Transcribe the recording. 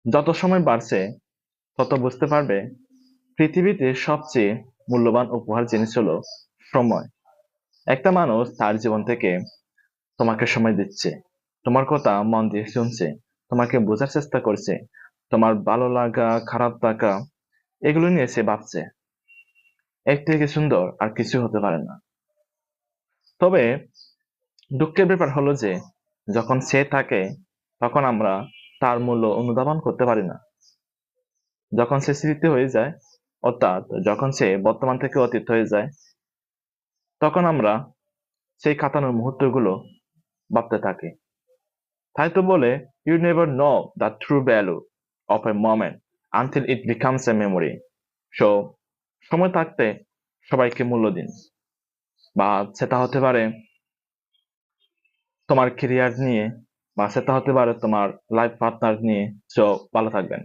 যত সময় বাড়ছে তত বুঝতে পারবে পৃথিবীতে সবচেয়ে মূল্যবান উপহার জিনিস হলো সময়। একটা মানুষ তার জীবন থেকে তোমাকে সময় দিচ্ছে, তোমার কথা মন দিয়ে শুনছে, তোমাকে বোঝার চেষ্টা করছে, তোমার ভালো লাগা খারাপ লাগা এগুলো নিয়ে সে ভাবছে। এর থেকে সুন্দর আর কিছু হতে পারে না। তবে দুঃখের ব্যাপার হলো যে যখন সে থাকে তখন আমরা তার মূল্য অনুধাবন করতে পারি না। যখন সে স্মৃতি হয়ে যায়, অর্থাৎ যখন সে বর্তমান থেকে অতীত হয়ে যায়, তখন আমরা সেই কাটানোর মুহূর্তগুলো ভাবতে থাকি। তাই তো বলে, you never know the true value of a moment until it becomes a memory. So সময় থাকতে সবাইকে মূল্য দিন। বা সেটা হতে পারে তোমার ক্যারিয়ার নিয়ে, বা সেটা হতে পারে তোমার লাইফ পার্টনার নিয়ে। সো ভালো থাকবেন।